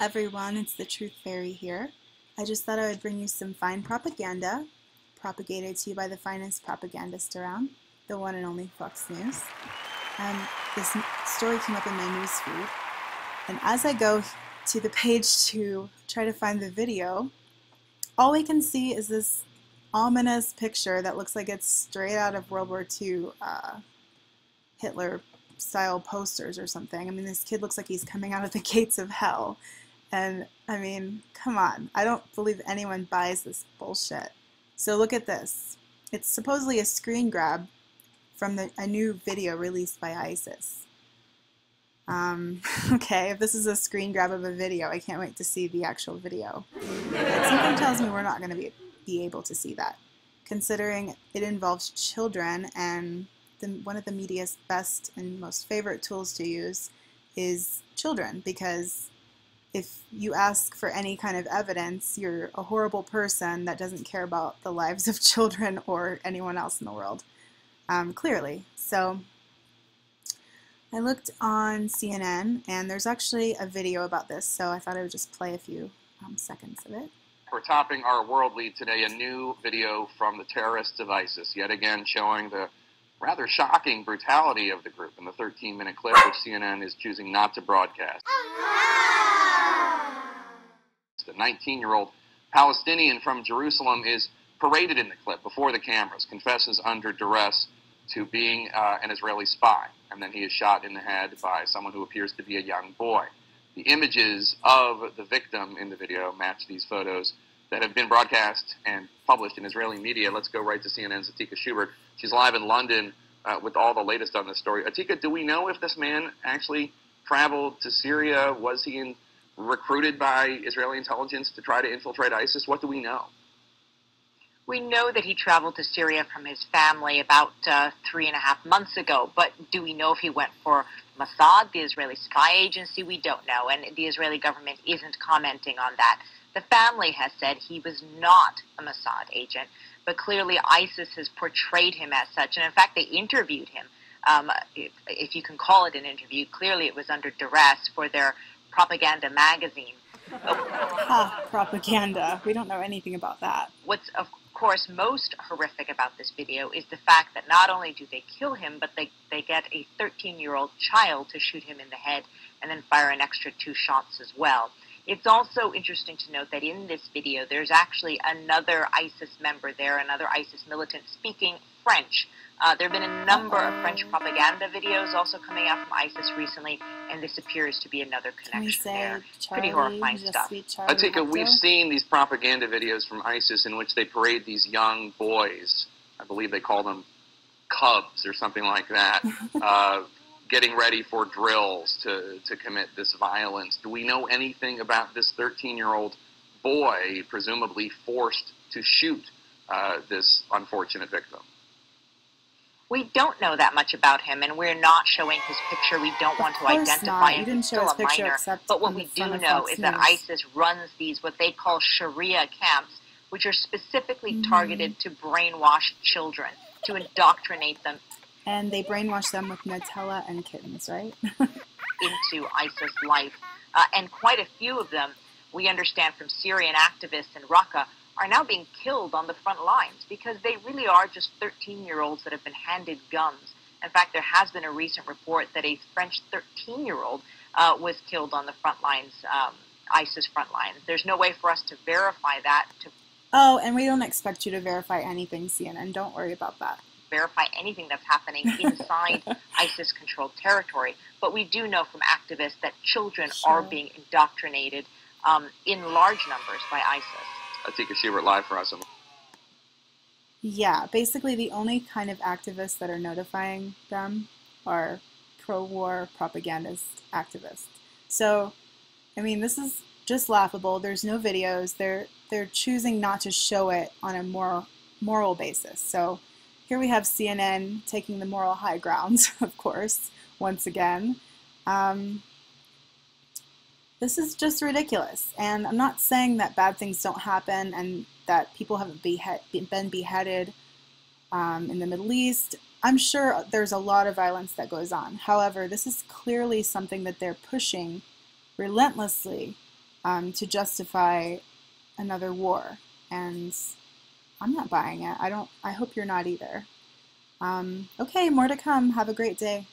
everyone, it's the Truth Fairy here. I just thought I would bring you some fine propaganda, propagated to you by the finest propagandist around, the one and only Fox News. This story came up in my news feed, and as I go to the page to try to find the video, all we can see is this ominous picture that looks like it's straight out of World War II Hitler-style posters or something. I mean, this kid looks like he's coming out of the gates of hell. And, I mean, come on. I don't believe anyone buys this bullshit. So look at this. It's supposedly a screen grab from a new video released by ISIS. Okay, if this is a screen grab of a video, I can't wait to see the actual video. But something tells me we're not going to be able to see that, considering it involves children, and one of the media's best and most favorite tools to use is children, because if you ask for any kind of evidence, you're a horrible person that doesn't care about the lives of children or anyone else in the world, clearly. So I looked on CNN, and there's actually a video about this, so I thought I would just play a few seconds of it. We're topping our world lead today, a new video from the terrorists of ISIS, yet again showing the rather shocking brutality of the group in the 13-minute clip, which CNN is choosing not to broadcast. The 19-year-old Palestinian from Jerusalem is paraded in the clip before the cameras, confesses under duress to being an Israeli spy, and then he is shot in the head by someone who appears to be a young boy. The images of the victim in the video match these photos that have been broadcast and published in Israeli media. Let's go right to CNN's Atika Schubert. She's live in London with all the latest on this story. Atika, do we know if this man actually traveled to Syria? Was he recruited by Israeli intelligence to try to infiltrate ISIS? What do we know? We know that he traveled to Syria from his family about 3.5 months ago, but do we know if he went for Mossad, the Israeli spy agency? We don't know, and the Israeli government isn't commenting on that. The family has said he was not a Mossad agent, but clearly ISIS has portrayed him as such, and in fact they interviewed him, if you can call it an interview. Clearly it was under duress for their propaganda magazine. Propaganda. We don't know anything about that. What's of course most horrific about this video is the fact that not only do they kill him, but they get a 13-year-old child to shoot him in the head and then fire an extra 2 shots as well. It's also interesting to note that in this video there's actually another ISIS member there, another ISIS militant speaking French. There have been a number of French propaganda videos also coming out from ISIS recently, and this appears to be another connection there. Pretty horrifying stuff. Atika, we've seen these propaganda videos from ISIS in which they parade these young boys, I believe they call them cubs or something like that, getting ready for drills to commit this violence. Do we know anything about this 13-year-old boy presumably forced to shoot this unfortunate victim? We don't know that much about him, and we're not showing his picture. We don't want to identify him. He's still a minor. But what we do know is that ISIS runs these, what they call Sharia camps, which are specifically targeted to brainwash children, to indoctrinate them. And they brainwash them with Nutella and kittens, right? Into ISIS life. And quite a few of them, we understand from Syrian activists in Raqqa, are now being killed on the front lines because they really are just 13-year-olds that have been handed guns. In fact, there has been a recent report that a French 13-year-old was killed on the front lines, ISIS front lines. There's no way for us to verify that. Oh, and we don't expect you to verify anything, CNN. Don't worry about that. Verify anything that's happening inside ISIS-controlled territory. But we do know from activists that children are being indoctrinated in large numbers by ISIS. Atika Schubert live for us. Yeah, basically the only kind of activists that are notifying them are pro-war propagandist activists. So, I mean, this is just laughable. There's no videos. They're choosing not to show it on a moral basis. So here we have CNN taking the moral high ground, of course, once again. This is just ridiculous, and I'm not saying that bad things don't happen and that people haven't been beheaded in the Middle East. I'm sure there's a lot of violence that goes on. However, this is clearly something that they're pushing relentlessly to justify another war. And I'm not buying it. I hope you're not either. Okay, more to come. Have a great day.